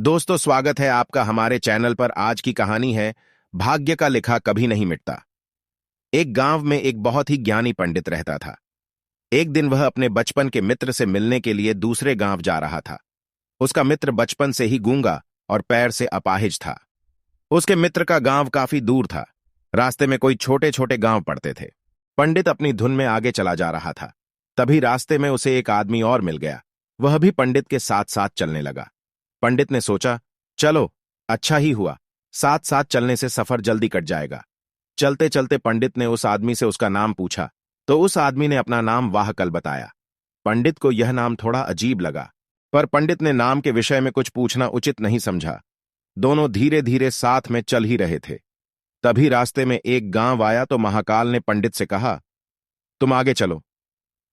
दोस्तों, स्वागत है आपका हमारे चैनल पर। आज की कहानी है भाग्य का लिखा कभी नहीं मिटता। एक गांव में एक बहुत ही ज्ञानी पंडित रहता था। एक दिन वह अपने बचपन के मित्र से मिलने के लिए दूसरे गांव जा रहा था। उसका मित्र बचपन से ही गूंगा और पैर से अपाहिज था। उसके मित्र का गांव काफी दूर था। रास्ते में कोई छोटे छोटे गांव पड़ते थे। पंडित अपनी धुन में आगे चला जा रहा था। तभी रास्ते में उसे एक आदमी और मिल गया। वह भी पंडित के साथ साथ चलने लगा। पंडित ने सोचा, चलो अच्छा ही हुआ, साथ साथ चलने से सफर जल्दी कट जाएगा। चलते चलते पंडित ने उस आदमी से उसका नाम पूछा तो उस आदमी ने अपना नाम वाहकल बताया। पंडित को यह नाम थोड़ा अजीब लगा, पर पंडित ने नाम के विषय में कुछ पूछना उचित नहीं समझा। दोनों धीरे धीरे साथ में चल ही रहे थे। तभी रास्ते में एक गांव आया तो महाकाल ने पंडित से कहा, तुम आगे चलो,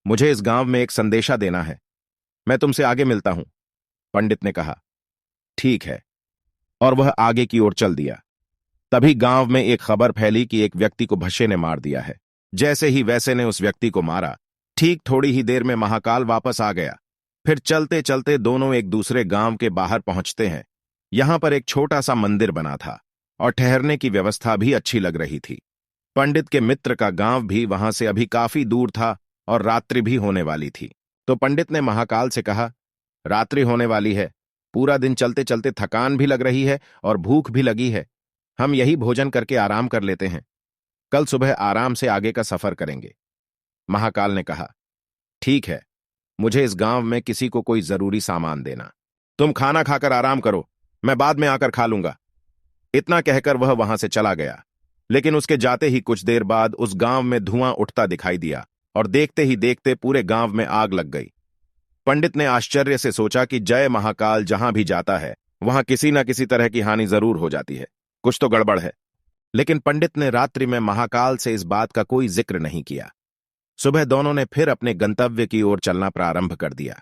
मुझे इस गांव में एक संदेशा देना है, मैं तुमसे आगे मिलता हूं। पंडित ने कहा, ठीक है, और वह आगे की ओर चल दिया। तभी गांव में एक खबर फैली कि एक व्यक्ति को भस्से ने मार दिया है। जैसे ही वैसे ने उस व्यक्ति को मारा, ठीक थोड़ी ही देर में महाकाल वापस आ गया। फिर चलते चलते दोनों एक दूसरे गांव के बाहर पहुंचते हैं। यहां पर एक छोटा सा मंदिर बना था और ठहरने की व्यवस्था भी अच्छी लग रही थी। पंडित के मित्र का गांव भी वहां से अभी काफी दूर था और रात्रि भी होने वाली थी। तो पंडित ने महाकाल से कहा, रात्रि होने वाली है, पूरा दिन चलते चलते थकान भी लग रही है और भूख भी लगी है। हम यही भोजन करके आराम कर लेते हैं, कल सुबह आराम से आगे का सफर करेंगे। महाकाल ने कहा, ठीक है, मुझे इस गांव में किसी को कोई जरूरी सामान देना। तुम खाना खाकर आराम करो, मैं बाद में आकर खा लूंगा। इतना कहकर वह वहां से चला गया। लेकिन उसके जाते ही कुछ देर बाद उस गांव में धुआं उठता दिखाई दिया और देखते ही देखते पूरे गांव में आग लग गई। पंडित ने आश्चर्य से सोचा कि जय महाकाल जहां भी जाता है वहां किसी न किसी तरह की हानि जरूर हो जाती है, कुछ तो गड़बड़ है। लेकिन पंडित ने रात्रि में महाकाल से इस बात का कोई जिक्र नहीं किया। सुबह दोनों ने फिर अपने गंतव्य की ओर चलना प्रारंभ कर दिया।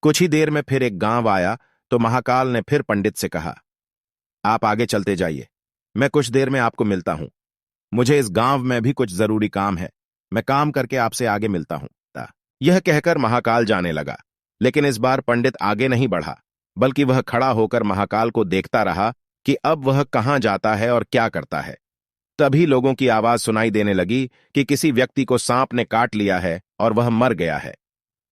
कुछ ही देर में फिर एक गांव आया तो महाकाल ने फिर पंडित से कहा, आप आगे चलते जाइए, मैं कुछ देर में आपको मिलता हूं। मुझे इस गांव में भी कुछ जरूरी काम है, मैं काम करके आपसे आगे मिलता हूं। यह कहकर महाकाल जाने लगा। लेकिन इस बार पंडित आगे नहीं बढ़ा, बल्कि वह खड़ा होकर महाकाल को देखता रहा कि अब वह कहां जाता है और क्या करता है। तभी लोगों की आवाज सुनाई देने लगी कि किसी व्यक्ति को सांप ने काट लिया है और वह मर गया है।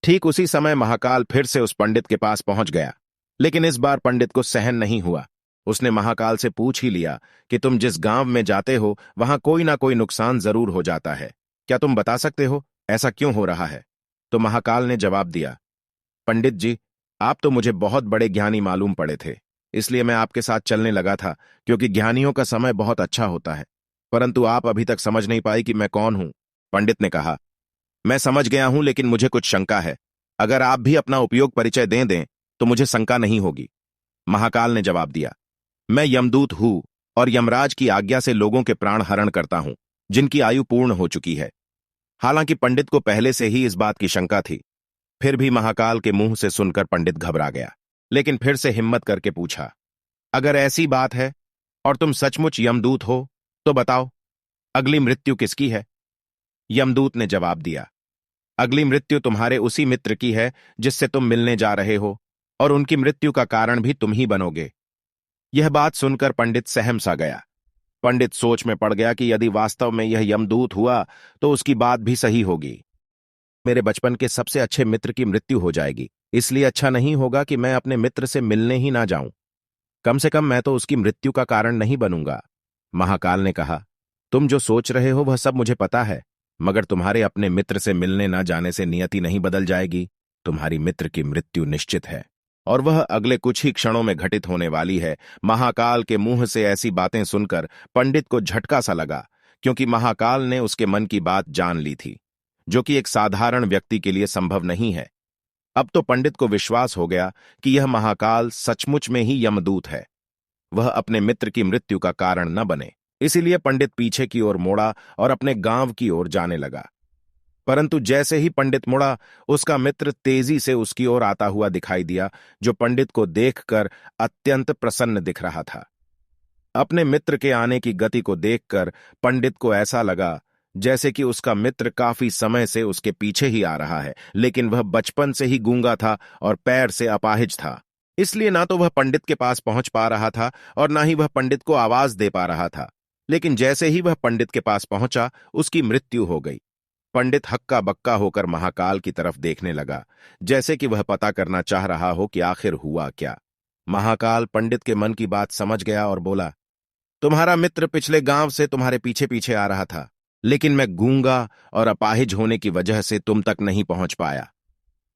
ठीक उसी समय महाकाल फिर से उस पंडित के पास पहुंच गया। लेकिन इस बार पंडित को सहन नहीं हुआ। उसने महाकाल से पूछ ही लिया कि तुम जिस गांव में जाते हो वहां कोई ना कोई नुकसान जरूर हो जाता है, क्या तुम बता सकते हो ऐसा क्यों हो रहा है? तो महाकाल ने जवाब दिया, पंडित जी, आप तो मुझे बहुत बड़े ज्ञानी मालूम पड़े थे, इसलिए मैं आपके साथ चलने लगा था, क्योंकि ज्ञानियों का समय बहुत अच्छा होता है। परंतु आप अभी तक समझ नहीं पाई कि मैं कौन हूं। पंडित ने कहा, मैं समझ गया हूं, लेकिन मुझे कुछ शंका है। अगर आप भी अपना उपयोग परिचय दे दें तो मुझे शंका नहीं होगी। महाकाल ने जवाब दिया, मैं यमदूत हूं और यमराज की आज्ञा से लोगों के प्राण हरण करता हूं जिनकी आयु पूर्ण हो चुकी है। हालांकि पंडित को पहले से ही इस बात की शंका थी। फिर भी महाकाल के मुंह से सुनकर पंडित घबरा गया। लेकिन फिर से हिम्मत करके पूछा, अगर ऐसी बात है और तुम सचमुच यमदूत हो तो बताओ, अगली मृत्यु किसकी है? यमदूत ने जवाब दिया, अगली मृत्यु तुम्हारे उसी मित्र की है जिससे तुम मिलने जा रहे हो, और उनकी मृत्यु का कारण भी तुम ही बनोगे। यह बात सुनकर पंडित सहम सा गया। पंडित सोच में पड़ गया कि यदि वास्तव में यह यमदूत हुआ तो उसकी बात भी सही होगी। मेरे बचपन के सबसे अच्छे मित्र की मृत्यु हो जाएगी, इसलिए अच्छा नहीं होगा कि मैं अपने मित्र से मिलने ही ना जाऊं। कम से कम मैं तो उसकी मृत्यु का कारण नहीं बनूंगा। महाकाल ने कहा, तुम जो सोच रहे हो वह सब मुझे पता है, मगर तुम्हारे अपने मित्र से मिलने ना जाने से नियति नहीं बदल जाएगी। तुम्हारी मित्र की मृत्यु निश्चित है और वह अगले कुछ ही क्षणों में घटित होने वाली है। महाकाल के मुंह से ऐसी बातें सुनकर पंडित को झटका सा लगा, क्योंकि महाकाल ने उसके मन की बात जान ली थी, जो कि एक साधारण व्यक्ति के लिए संभव नहीं है। अब तो पंडित को विश्वास हो गया कि यह महाकाल सचमुच में ही यमदूत है, वह अपने मित्र की मृत्यु का कारण न बने। इसीलिए पंडित पीछे की ओर मुड़ा और अपने गांव की ओर जाने लगा। परंतु जैसे ही पंडित मुड़ा, उसका मित्र तेजी से उसकी ओर आता हुआ दिखाई दिया, जो पंडित को देखकर अत्यंत प्रसन्न दिख रहा था। अपने मित्र के आने की गति को देखकर पंडित को ऐसा लगा जैसे कि उसका मित्र काफी समय से उसके पीछे ही आ रहा है, लेकिन वह बचपन से ही गूंगा था और पैर से अपाहिज था। इसलिए ना तो वह पंडित के पास पहुंच पा रहा था और ना ही वह पंडित को आवाज दे पा रहा था। लेकिन जैसे ही वह पंडित के पास पहुंचा, उसकी मृत्यु हो गई। पंडित हक्का बक्का होकर महाकाल की तरफ देखने लगा, जैसे कि वह पता करना चाह रहा हो कि आखिर हुआ क्या। महाकाल पंडित के मन की बात समझ गया और बोला, तुम्हारा मित्र पिछले गांव से तुम्हारे पीछे पीछे आ रहा था, लेकिन मैं गूंगा और अपाहिज होने की वजह से तुम तक नहीं पहुंच पाया।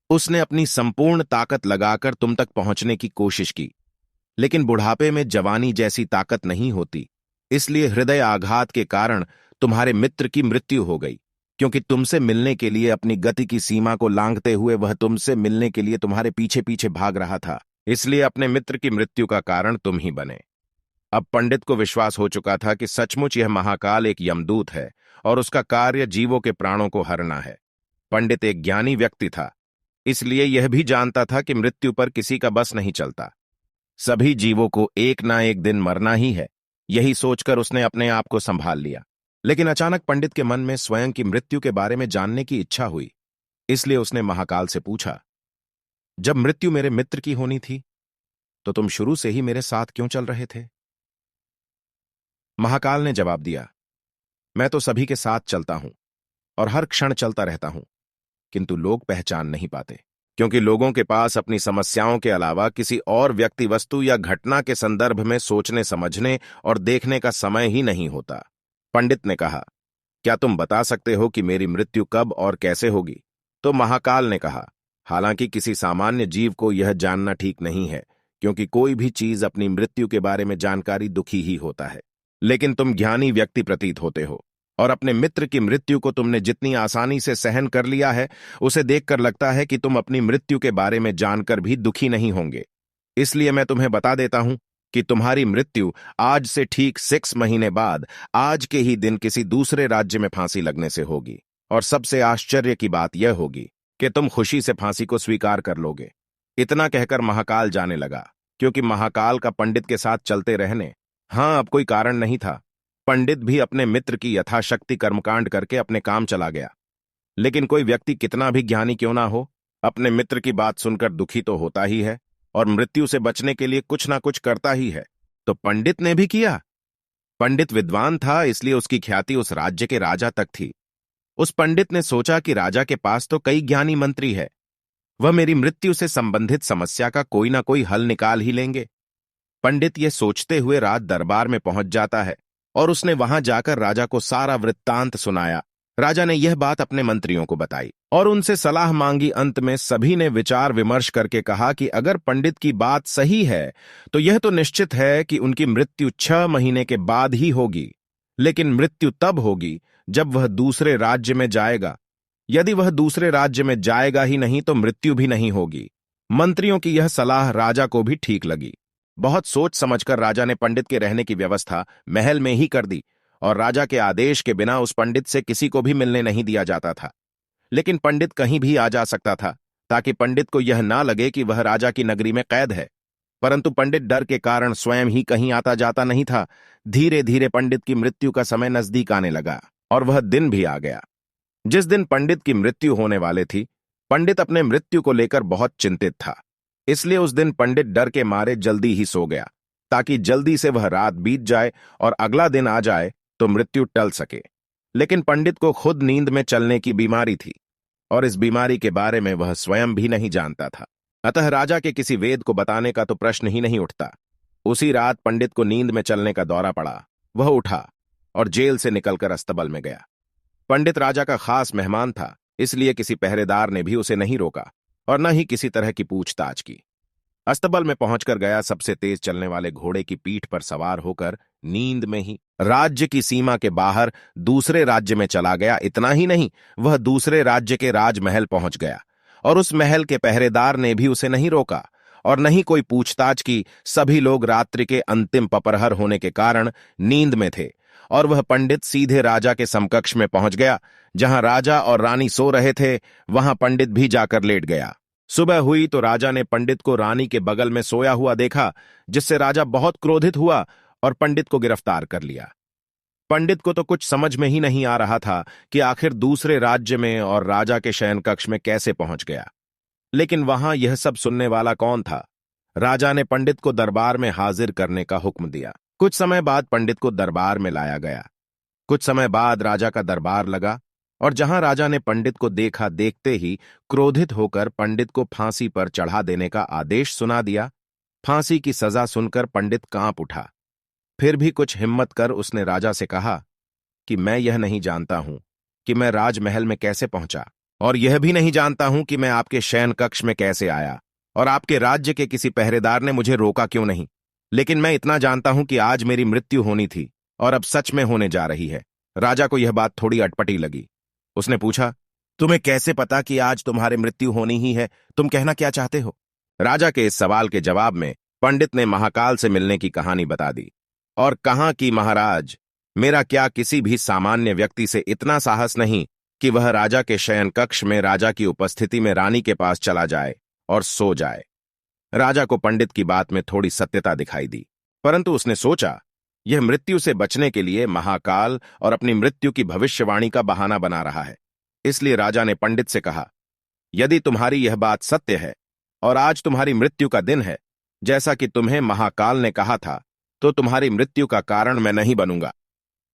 उसने अपनी संपूर्ण ताकत लगाकर तुम तक पहुंचने की कोशिश की, लेकिन बुढ़ापे में जवानी जैसी ताकत नहीं होती, इसलिए हृदय आघात के कारण तुम्हारे मित्र की मृत्यु हो गई। क्योंकि तुमसे मिलने के लिए अपनी गति की सीमा को लांघते हुए वह तुमसे मिलने के लिए तुम्हारे पीछे पीछे भाग रहा था, इसलिए अपने मित्र की मृत्यु का कारण तुम ही बने। अब पंडित को विश्वास हो चुका था कि सचमुच यह महाकाल एक यमदूत है और उसका कार्य जीवों के प्राणों को हरना है। पंडित एक ज्ञानी व्यक्ति था, इसलिए यह भी जानता था कि मृत्यु पर किसी का बस नहीं चलता। सभी जीवों को एक ना एक दिन मरना ही है। यही सोचकर उसने अपने आप को संभाल लिया। लेकिन अचानक पंडित के मन में स्वयं की मृत्यु के बारे में जानने की इच्छा हुई, इसलिए उसने महाकाल से पूछा, जब मृत्यु मेरे मित्र की होनी थी तो तुम शुरू से ही मेरे साथ क्यों चल रहे थे? महाकाल ने जवाब दिया, मैं तो सभी के साथ चलता हूं और हर क्षण चलता रहता हूं, किंतु लोग पहचान नहीं पाते, क्योंकि लोगों के पास अपनी समस्याओं के अलावा किसी और व्यक्ति, वस्तु या घटना के संदर्भ में सोचने, समझने और देखने का समय ही नहीं होता। पंडित ने कहा, क्या तुम बता सकते हो कि मेरी मृत्यु कब और कैसे होगी? तो महाकाल ने कहा, हालांकि किसी सामान्य जीव को यह जानना ठीक नहीं है, क्योंकि कोई भी चीज अपनी मृत्यु के बारे में जानकारी दुखी ही होता है। लेकिन तुम ज्ञानी व्यक्ति प्रतीत होते हो और अपने मित्र की मृत्यु को तुमने जितनी आसानी से सहन कर लिया है, उसे देखकर लगता है कि तुम अपनी मृत्यु के बारे में जानकर भी दुखी नहीं होंगे। इसलिए मैं तुम्हें बता देता हूं कि तुम्हारी मृत्यु आज से ठीक 6 महीने बाद आज के ही दिन किसी दूसरे राज्य में फांसी लगने से होगी। और सबसे आश्चर्य की बात यह होगी कि तुम खुशी से फांसी को स्वीकार कर लोगे। इतना कहकर महाकाल जाने लगा, क्योंकि महाकाल का पंडित के साथ चलते रहने अब कोई कारण नहीं था। पंडित भी अपने मित्र की यथाशक्ति कर्मकांड करके अपने काम चला गया। लेकिन कोई व्यक्ति कितना भी ज्ञानी क्यों ना हो, अपने मित्र की बात सुनकर दुखी तो होता ही है और मृत्यु से बचने के लिए कुछ ना कुछ करता ही है। तो पंडित ने भी किया। पंडित विद्वान था, इसलिए उसकी ख्याति उस राज्य के राजा तक थी। उस पंडित ने सोचा कि राजा के पास तो कई ज्ञानी मंत्री है, वह मेरी मृत्यु से संबंधित समस्या का कोई ना कोई हल निकाल ही लेंगे। पंडित यह सोचते हुए राज दरबार में पहुंच जाता है और उसने वहां जाकर राजा को सारा वृत्तांत सुनाया। राजा ने यह बात अपने मंत्रियों को बताई और उनसे सलाह मांगी। अंत में सभी ने विचार विमर्श करके कहा कि अगर पंडित की बात सही है तो यह तो निश्चित है कि उनकी मृत्यु 6 महीने के बाद ही होगी। लेकिन मृत्यु तब होगी जब वह दूसरे राज्य में जाएगा। यदि वह दूसरे राज्य में जाएगा ही नहीं तो मृत्यु भी नहीं होगी। मंत्रियों की यह सलाह राजा को भी ठीक लगी। बहुत सोच समझकर राजा ने पंडित के रहने की व्यवस्था महल में ही कर दी और राजा के आदेश के बिना उस पंडित से किसी को भी मिलने नहीं दिया जाता था। लेकिन पंडित कहीं भी आ जा सकता था, ताकि पंडित को यह ना लगे कि वह राजा की नगरी में कैद है। परंतु पंडित डर के कारण स्वयं ही कहीं आता जाता नहीं था। धीरे धीरे पंडित की मृत्यु का समय नजदीक आने लगा और वह दिन भी आ गया जिस दिन पंडित की मृत्यु होने वाली थी। पंडित अपने मृत्यु को लेकर बहुत चिंतित था, इसलिए उस दिन पंडित डर के मारे जल्दी ही सो गया, ताकि जल्दी से वह रात बीत जाए और अगला दिन आ जाए तो मृत्यु टल सके। लेकिन पंडित को खुद नींद में चलने की बीमारी थी और इस बीमारी के बारे में वह स्वयं भी नहीं जानता था। अतः राजा के किसी वेद को बताने का तो प्रश्न ही नहीं उठता। उसी रात पंडित को नींद में चलने का दौरा पड़ा। वह उठा और जेल से निकलकर अस्तबल में गया। पंडित राजा का खास मेहमान था, इसलिए किसी पहरेदार ने भी उसे नहीं रोका और न ही किसी तरह की पूछताछ की। अस्तबल में पहुंचकर गया सबसे तेज चलने वाले घोड़े की पीठ पर सवार होकर नींद में ही राज्य की सीमा के बाहर दूसरे राज्य में चला गया। इतना ही नहीं, वह दूसरे राज्य के राजमहल पहुंच गया और उस महल के पहरेदार ने भी उसे नहीं रोका और न ही कोई पूछताछ की। सभी लोग रात्रि के अंतिम पपरहर होने के कारण नींद में थे और वह पंडित सीधे राजा के समकक्ष में पहुंच गया। जहां राजा और रानी सो रहे थे, वहां पंडित भी जाकर लेट गया। सुबह हुई तो राजा ने पंडित को रानी के बगल में सोया हुआ देखा, जिससे राजा बहुत क्रोधित हुआ और पंडित को गिरफ्तार कर लिया। पंडित को तो कुछ समझ में ही नहीं आ रहा था कि आखिर दूसरे राज्य में और राजा के शयन कक्ष में कैसे पहुंच गया। लेकिन वहां यह सब सुनने वाला कौन था? राजा ने पंडित को दरबार में हाजिर करने का हुक्म दिया। कुछ समय बाद पंडित को दरबार में लाया गया। कुछ समय बाद राजा का दरबार लगा और जहां राजा ने पंडित को देखा, देखते ही क्रोधित होकर पंडित को फांसी पर चढ़ा देने का आदेश सुना दिया। फांसी की सजा सुनकर पंडित कांप उठा। फिर भी कुछ हिम्मत कर उसने राजा से कहा कि मैं यह नहीं जानता हूं कि मैं राजमहल में कैसे पहुंचा, और यह भी नहीं जानता हूं कि मैं आपके शयन कक्ष में कैसे आया, और आपके राज्य के किसी पहरेदार ने मुझे रोका क्यों नहीं। लेकिन मैं इतना जानता हूं कि आज मेरी मृत्यु होनी थी और अब सच में होने जा रही है। राजा को यह बात थोड़ी अटपटी लगी। उसने पूछा, तुम्हें कैसे पता कि आज तुम्हारी मृत्यु होनी ही है? तुम कहना क्या चाहते हो? राजा के इस सवाल के जवाब में पंडित ने महाकाल से मिलने की कहानी बता दी और कहा कि महाराज, मेरा क्या किसी भी सामान्य व्यक्ति से इतना साहस नहीं कि वह राजा के शयन कक्ष में राजा की उपस्थिति में रानी के पास चला जाए और सो जाए। राजा को पंडित की बात में थोड़ी सत्यता दिखाई दी, परंतु उसने सोचा यह मृत्यु से बचने के लिए महाकाल और अपनी मृत्यु की भविष्यवाणी का बहाना बना रहा है। इसलिए राजा ने पंडित से कहा, यदि तुम्हारी यह बात सत्य है और आज तुम्हारी मृत्यु का दिन है, जैसा कि तुम्हें महाकाल ने कहा था, तो तुम्हारी मृत्यु का कारण मैं नहीं बनूंगा।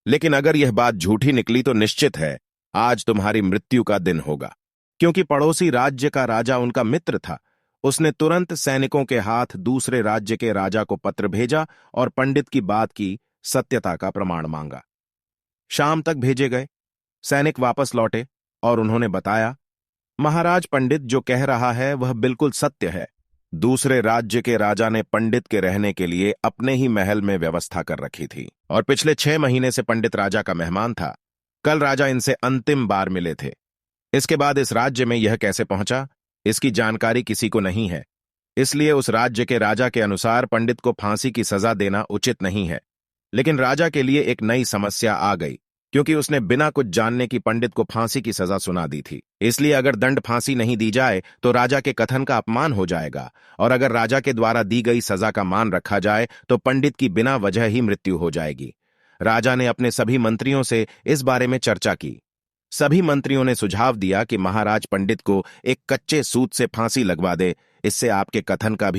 लेकिन अगर यह बात झूठी निकली तो निश्चित है आज तुम्हारी मृत्यु का दिन होगा। क्योंकि पड़ोसी राज्य का राजा उनका मित्र था, उसने तुरंत सैनिकों के हाथ दूसरे राज्य के राजा को पत्र भेजा और पंडित की बात की सत्यता का प्रमाण मांगा। शाम तक भेजे गए। सैनिक वापस लौटे और उन्होंने बताया, महाराज, पंडित जो कह रहा है वह बिल्कुल सत्य है। दूसरे राज्य के राजा ने पंडित के रहने के लिए अपने ही महल में व्यवस्था कर रखी थी और पिछले 6 महीने से पंडित राजा का मेहमान था। कल राजा इनसे अंतिम बार मिले थे। इसके बाद इस राज्य में यह कैसे पहुंचा, इसकी जानकारी किसी को नहीं है। इसलिए उस राज्य के राजा के अनुसार पंडित को फांसी की सजा देना उचित नहीं है। लेकिन राजा के लिए एक नई समस्या आ गई, क्योंकि उसने बिना कुछ जानने की पंडित को फांसी की सजा सुना दी थी। इसलिए अगर दंड फांसी नहीं दी जाए तो राजा के कथन का अपमान हो जाएगा, और अगर राजा के द्वारा दी गई सजा का मान रखा जाए तो पंडित की बिना वजह ही मृत्यु हो जाएगी। राजा ने अपने सभी मंत्रियों से इस बारे में चर्चा की। सभी मंत्रियों ने सुझाव दिया कि महाराज पंडित को एक कच्चे सूत से फांसी लगवा दे, इससे आपके कथन का भी